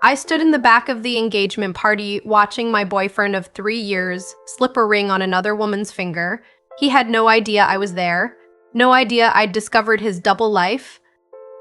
I stood in the back of the engagement party watching my boyfriend of 3 years slip a ring on another woman's finger. He had no idea I was there, no idea I'd discovered his double life,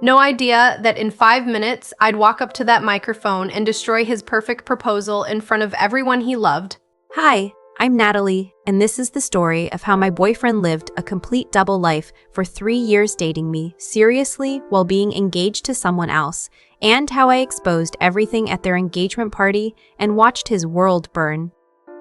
no idea that in 5 minutes I'd walk up to that microphone and destroy his perfect proposal in front of everyone he loved. Hi, I'm Natalie, and this is the story of how my boyfriend lived a complete double life for 3 years dating me seriously while being engaged to someone else, and how I exposed everything at their engagement party and watched his world burn.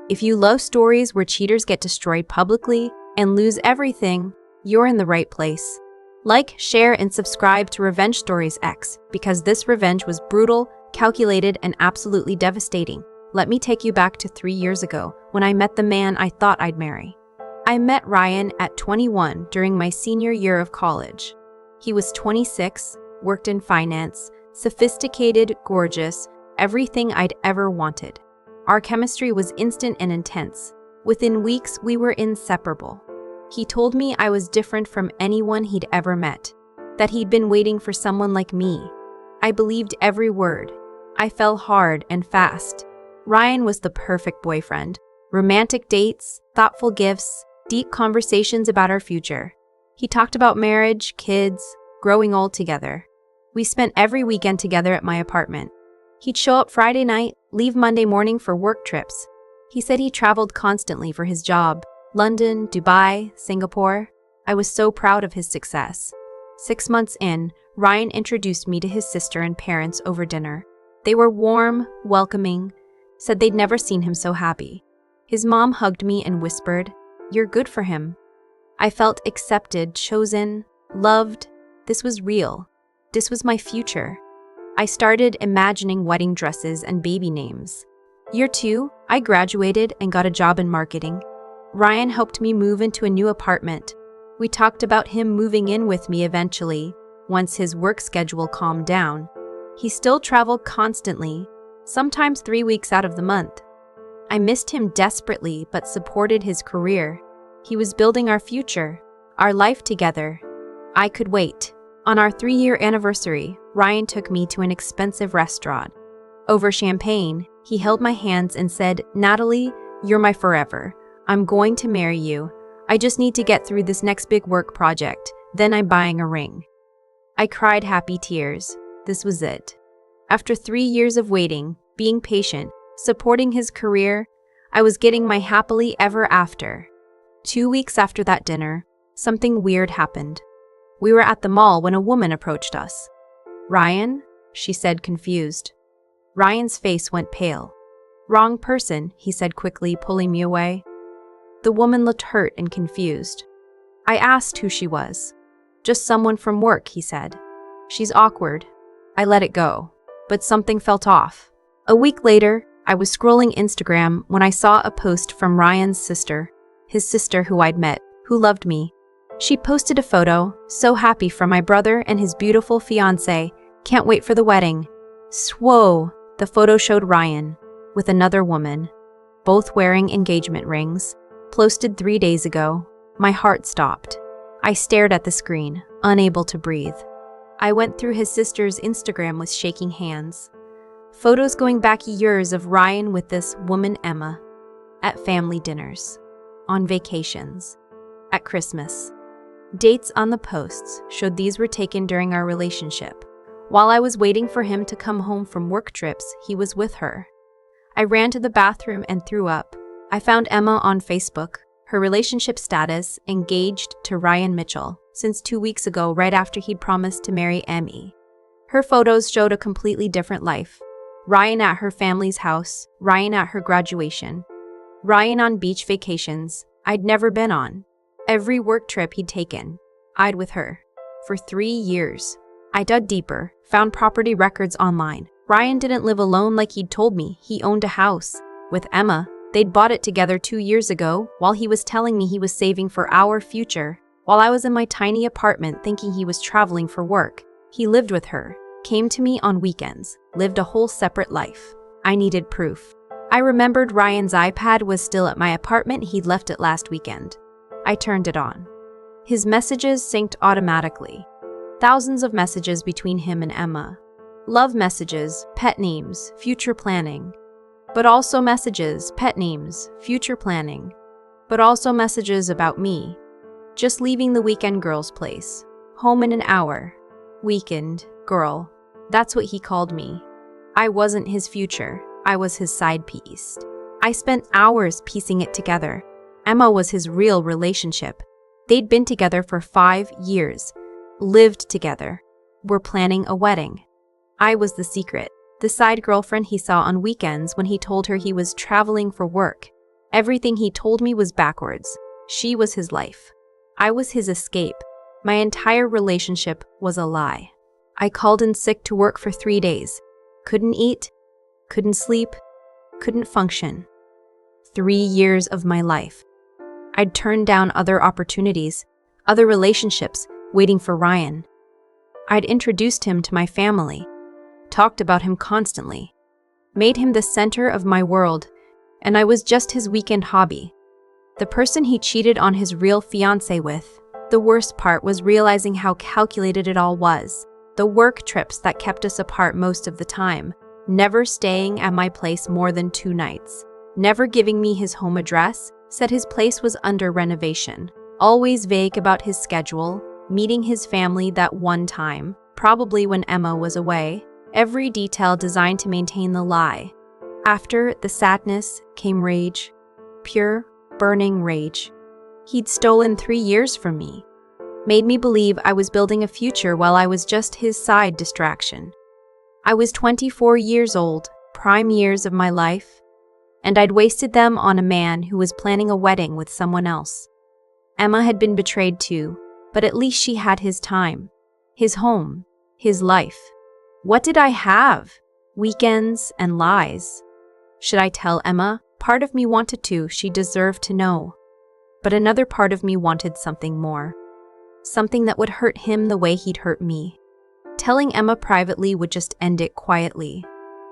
If you love stories where cheaters get destroyed publicly and lose everything, you're in the right place. Like, share, and subscribe to Revenge Stories X because this revenge was brutal, calculated, and absolutely devastating. Let me take you back to 3 years ago when I met the man I thought I'd marry. I met Ryan at 21 during my senior year of college. He was 26, worked in finance, sophisticated, gorgeous, everything I'd ever wanted. Our chemistry was instant and intense. Within weeks, we were inseparable. He told me I was different from anyone he'd ever met, that he'd been waiting for someone like me. I believed every word. I fell hard and fast. Ryan was the perfect boyfriend. Romantic dates, thoughtful gifts, deep conversations about our future. He talked about marriage, kids, growing old together. We spent every weekend together at my apartment. He'd show up Friday night, leave Monday morning for work trips. He said he traveled constantly for his job. London, Dubai, Singapore. I was so proud of his success. 6 months in, Ryan introduced me to his sister and parents over dinner. They were warm, welcoming, said they'd never seen him so happy. His mom hugged me and whispered, "You're good for him." I felt accepted, chosen, loved. This was real. This was my future. I started imagining wedding dresses and baby names. Year 2, I graduated and got a job in marketing. Ryan helped me move into a new apartment. We talked about him moving in with me eventually, once his work schedule calmed down. He still traveled constantly, sometimes 3 weeks out of the month. I missed him desperately but supported his career. He was building our future, our life together. I could wait. On our 3-year anniversary, Ryan took me to an expensive restaurant. Over champagne, he held my hands and said, "Natalie, you're my forever. I'm going to marry you. I just need to get through this next big work project. Then I'm buying a ring." I cried happy tears. This was it. After 3 years of waiting, being patient, supporting his career, I was getting my happily ever after. 2 weeks after that dinner, something weird happened. We were at the mall when a woman approached us. "Ryan?" she said, confused. Ryan's face went pale. "Wrong person," he said quickly, pulling me away. The woman looked hurt and confused. I asked who she was. "Just someone from work," he said. "She's awkward." I let it go, but something felt off. A week later, I was scrolling Instagram when I saw a post from Ryan's sister, his sister who I'd met, who loved me. She posted a photo, "So happy for my brother and his beautiful fiancée. Can't wait for the wedding." Whoa! The photo showed Ryan with another woman, both wearing engagement rings. Posted 3 days ago. My heart stopped. I stared at the screen, unable to breathe. I went through his sister's Instagram with shaking hands. Photos going back years of Ryan with this woman, Emma, at family dinners, on vacations, at Christmas. Dates on the posts showed these were taken during our relationship. While I was waiting for him to come home from work trips, he was with her. I ran to the bathroom and threw up. I found Emma on Facebook, her relationship status engaged to Ryan Mitchell since 2 weeks ago, right after he'd promised to marry Emmy. Her photos showed a completely different life. Ryan at her family's house, Ryan at her graduation, Ryan on beach vacations I'd never been on. Every work trip he'd taken, I'd with her. For 3 years. I dug deeper, found property records online. Ryan didn't live alone like he'd told me. He owned a house with Emma. They'd bought it together 2 years ago while he was telling me he was saving for our future. While I was in my tiny apartment thinking he was traveling for work, he lived with her, came to me on weekends, lived a whole separate life. I needed proof. I remembered Ryan's iPad was still at my apartment. He'd left it last weekend. I turned it on. His messages synced automatically. Thousands of messages between him and Emma. Love messages, pet names, future planning. But also messages, pet names, future planning. But also messages about me. Just leaving the weekend girl's place. Home in an hour. Weekend girl. That's what he called me. I wasn't his future. I was his side piece. I spent hours piecing it together. Emma was his real relationship. They'd been together for 5 years. Lived together. Were planning a wedding. I was the secret. The side girlfriend he saw on weekends when he told her he was traveling for work. Everything he told me was backwards. She was his life. I was his escape. My entire relationship was a lie. I called in sick to work for 3 days. Couldn't eat, couldn't sleep, couldn't function. 3 years of my life. I'd turned down other opportunities, other relationships, waiting for Ryan. I'd introduced him to my family, talked about him constantly, made him the center of my world, and I was just his weekend hobby. The person he cheated on his real fiancé with. The worst part was realizing how calculated it all was. The work trips that kept us apart most of the time, never staying at my place more than 2 nights, never giving me his home address, said his place was under renovation, always vague about his schedule, meeting his family that one time, probably when Emma was away, every detail designed to maintain the lie. After the sadness came rage, pure, burning rage. He'd stolen 3 years from me, made me believe I was building a future while I was just his side distraction. I was 24 years old, prime years of my life, and I'd wasted them on a man who was planning a wedding with someone else. Emma had been betrayed too, but at least she had his time, his home, his life. What did I have? Weekends and lies. Should I tell Emma? Part of me wanted to, she deserved to know. But another part of me wanted something more. Something that would hurt him the way he'd hurt me. Telling Emma privately would just end it quietly.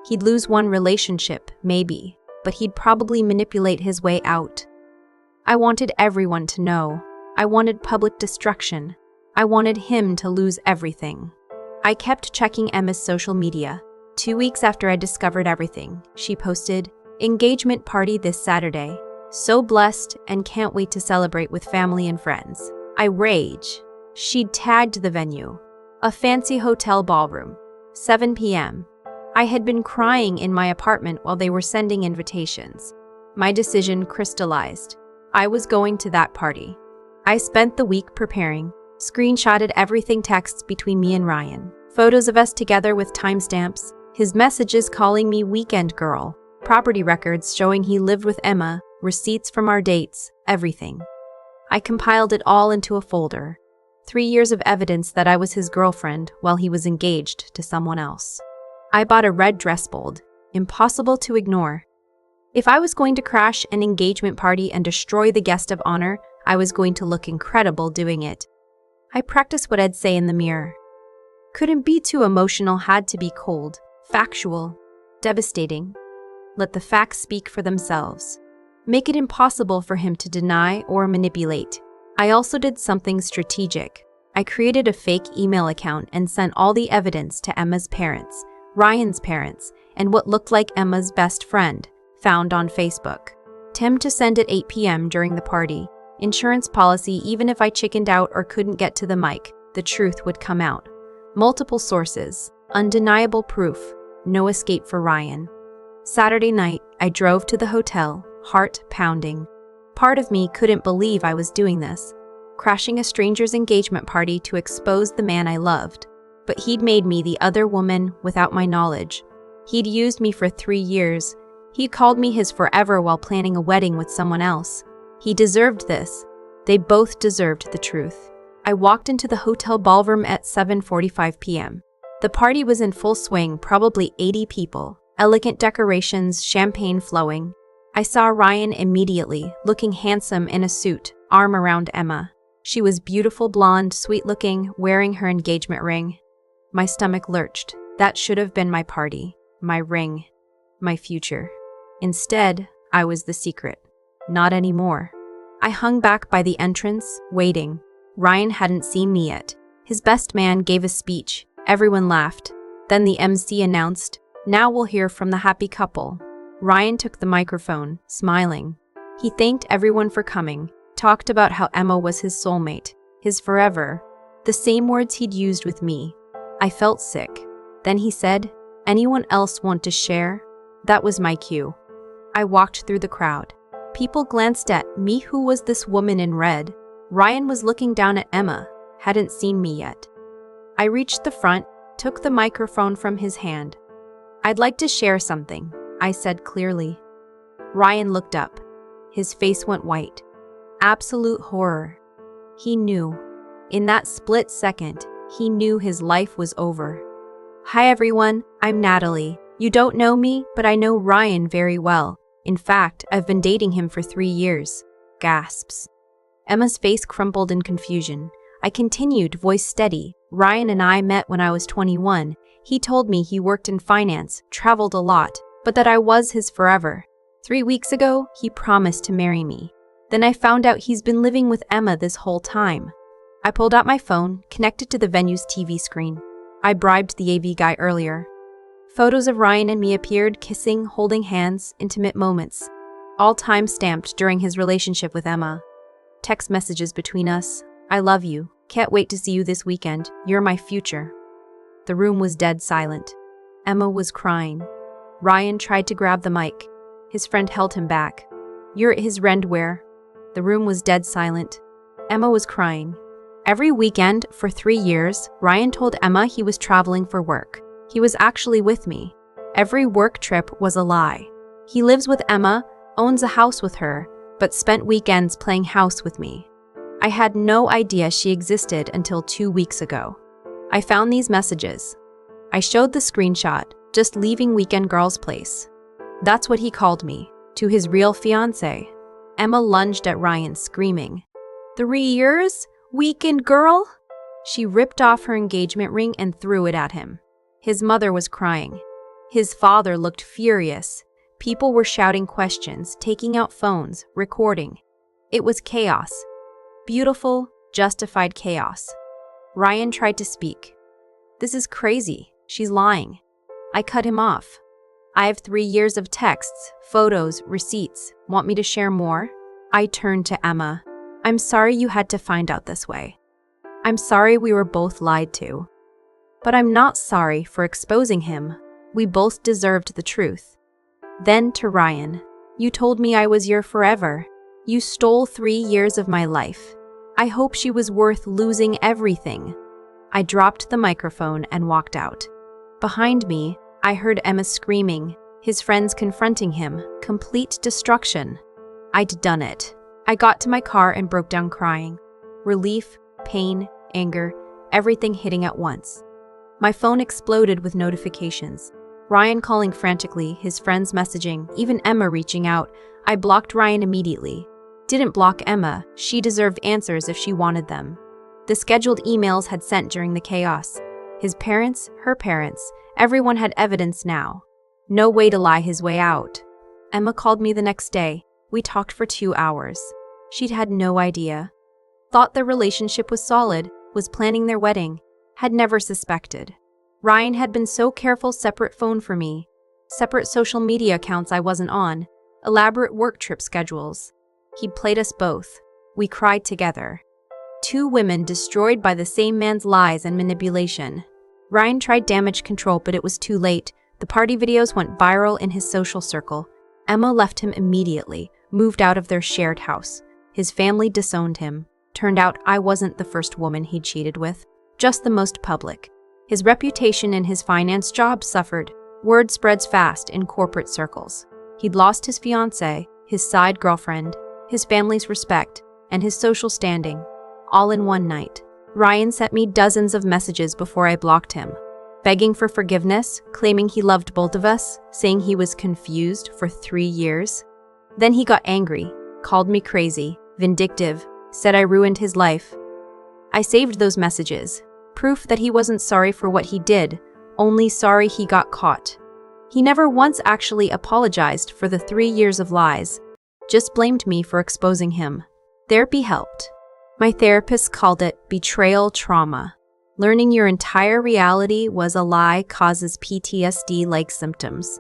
He'd lose one relationship, maybe, but he'd probably manipulate his way out. I wanted everyone to know. I wanted public destruction. I wanted him to lose everything. I kept checking Emma's social media. 2 weeks after I discovered everything, she posted, "Engagement party this Saturday. So blessed and can't wait to celebrate with family and friends." I rage. She'd tagged the venue. A fancy hotel ballroom. 7 p.m. I had been crying in my apartment while they were sending invitations. My decision crystallized. I was going to that party. I spent the week preparing, screenshotted everything texts between me and Ryan, photos of us together with timestamps, his messages calling me weekend girl, property records showing he lived with Emma, receipts from our dates, everything. I compiled it all into a folder. 3 years of evidence that I was his girlfriend while he was engaged to someone else. I bought a red dress bold, impossible to ignore. If I was going to crash an engagement party and destroy the guest of honor, I was going to look incredible doing it. I practiced what I'd say in the mirror. Couldn't be too emotional, had to be cold, factual, devastating. Let the facts speak for themselves. Make it impossible for him to deny or manipulate. I also did something strategic. I created a fake email account and sent all the evidence to Emma's parents, Ryan's parents, and what looked like Emma's best friend, found on Facebook. Tim to send at 8 p.m. during the party. Insurance policy, even if I chickened out or couldn't get to the mic, the truth would come out. Multiple sources, undeniable proof, no escape for Ryan. Saturday night, I drove to the hotel, heart pounding. Part of me couldn't believe I was doing this, crashing a stranger's engagement party to expose the man I loved. But he'd made me the other woman without my knowledge. He'd used me for 3 years. He'd called me his forever while planning a wedding with someone else. He deserved this. They both deserved the truth. I walked into the hotel ballroom at 7:45 p.m. The party was in full swing, probably 80 people. Elegant decorations, champagne flowing. I saw Ryan immediately, looking handsome in a suit, arm around Emma. She was beautiful, blonde, sweet-looking, wearing her engagement ring. My stomach lurched. That should have been my party, my ring, my future. Instead, I was the secret. Not anymore. I hung back by the entrance, waiting. Ryan hadn't seen me yet. His best man gave a speech. Everyone laughed. Then the MC announced, "Now we'll hear from the happy couple." Ryan took the microphone, smiling. He thanked everyone for coming, talked about how Emma was his soulmate, his forever, the same words he'd used with me. I felt sick. Then he said, "Anyone else want to share?" That was my cue. I walked through the crowd. People glanced at me. Who was this woman in red? Ryan was looking down at Emma, hadn't seen me yet. I reached the front, took the microphone from his hand. "I'd like to share something," I said clearly. Ryan looked up. His face went white. Absolute horror. He knew. In that split second, he knew his life was over. "Hi everyone, I'm Natalie. You don't know me, but I know Ryan very well. In fact, I've been dating him for 3 years." Gasps. Emma's face crumpled in confusion. I continued, voice steady. "Ryan and I met when I was 21. He told me he worked in finance, traveled a lot, but that I was his forever. 3 weeks ago, he promised to marry me. Then I found out he's been living with Emma this whole time." I pulled out my phone, connected to the venue's TV screen. I bribed the AV guy earlier. Photos of Ryan and me appeared, kissing, holding hands, intimate moments. All time-stamped during his relationship with Emma. Text messages between us. "I love you. Can't wait to see you this weekend. You're my future." The room was dead silent. Emma was crying. Ryan tried to grab the mic. His friend held him back. "You're his friend where?" The room was dead silent. Emma was crying. Every weekend for 3 years, Ryan told Emma he was traveling for work. He was actually with me. Every work trip was a lie. He lives with Emma, owns a house with her, but spent weekends playing house with me. I had no idea she existed until 2 weeks ago. I found these messages. I showed the screenshot, just leaving Weekend Girl's place. That's what he called me, to his real fiancé. Emma lunged at Ryan, screaming, "3 years? Weekend Girl?" She ripped off her engagement ring and threw it at him. His mother was crying. His father looked furious. People were shouting questions, taking out phones, recording. It was chaos. Beautiful, justified chaos. Ryan tried to speak. "This is crazy. She's lying." I cut him off. "I have 3 years of texts, photos, receipts. Want me to share more?" I turned to Emma. "I'm sorry you had to find out this way. I'm sorry we were both lied to. But I'm not sorry for exposing him. We both deserved the truth." Then to Ryan, "You told me I was your forever. You stole 3 years of my life. I hope she was worth losing everything." I dropped the microphone and walked out. Behind me, I heard Emma screaming, his friends confronting him, complete destruction. I'd done it. I got to my car and broke down crying. Relief, pain, anger, everything hitting at once. My phone exploded with notifications. Ryan calling frantically, his friends messaging, even Emma reaching out. I blocked Ryan immediately. Didn't block Emma. She deserved answers if she wanted them. The scheduled emails had sent during the chaos. His parents, her parents, everyone had evidence now. No way to lie his way out. Emma called me the next day. We talked for 2 hours. She'd had no idea. Thought their relationship was solid, was planning their wedding. Had never suspected. Ryan had been so careful, separate phone for me. Separate social media accounts I wasn't on. Elaborate work trip schedules. He'd played us both. We cried together. 2 women destroyed by the same man's lies and manipulation. Ryan tried damage control, but it was too late. The party videos went viral in his social circle. Emma left him immediately, moved out of their shared house. His family disowned him. Turned out I wasn't the first woman he'd cheated with, just the most public. His reputation in his finance job suffered. Word spreads fast in corporate circles. He'd lost his fiancée, his side girlfriend, his family's respect, and his social standing, all in one night. Ryan sent me dozens of messages before I blocked him, begging for forgiveness, claiming he loved both of us, saying he was confused for 3 years. Then he got angry, called me crazy, vindictive, said I ruined his life. I saved those messages, proof that he wasn't sorry for what he did, only sorry he got caught. He never once actually apologized for the 3 years of lies, just blamed me for exposing him. Therapy helped. My therapist called it betrayal trauma. Learning your entire reality was a lie causes PTSD-like symptoms.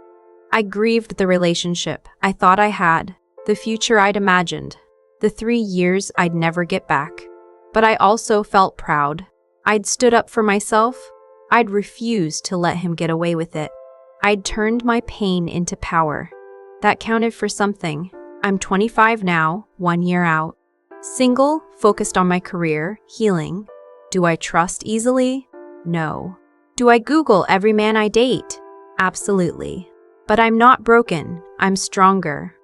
I grieved the relationship I thought I had, the future I'd imagined, the 3 years I'd never get back. But I also felt proud. I'd stood up for myself. I'd refused to let him get away with it. I'd turned my pain into power. That counted for something. I'm 25 now, 1 year out. Single, focused on my career, healing. Do I trust easily? No. Do I Google every man I date? Absolutely. But I'm not broken. I'm stronger.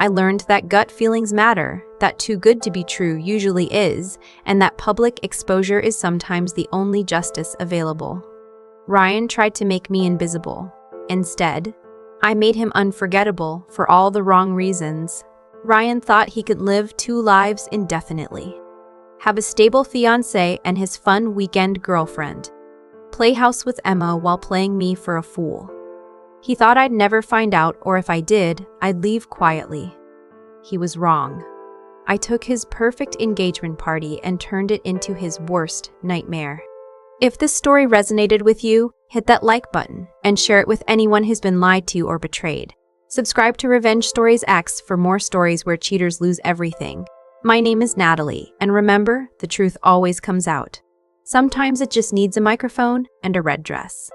I learned that gut feelings matter, that too good to be true usually is, and that public exposure is sometimes the only justice available. Ryan tried to make me invisible. Instead, I made him unforgettable for all the wrong reasons. Ryan thought he could live 2 lives indefinitely. Have a stable fiancé and his fun weekend girlfriend. Play house with Emma while playing me for a fool. He thought I'd never find out, or if I did, I'd leave quietly. He was wrong. I took his perfect engagement party and turned it into his worst nightmare. If this story resonated with you, hit that like button and share it with anyone who's been lied to or betrayed. Subscribe to Revenge Stories X for more stories where cheaters lose everything. My name is Natalie, and remember, the truth always comes out. Sometimes it just needs a microphone and a red dress.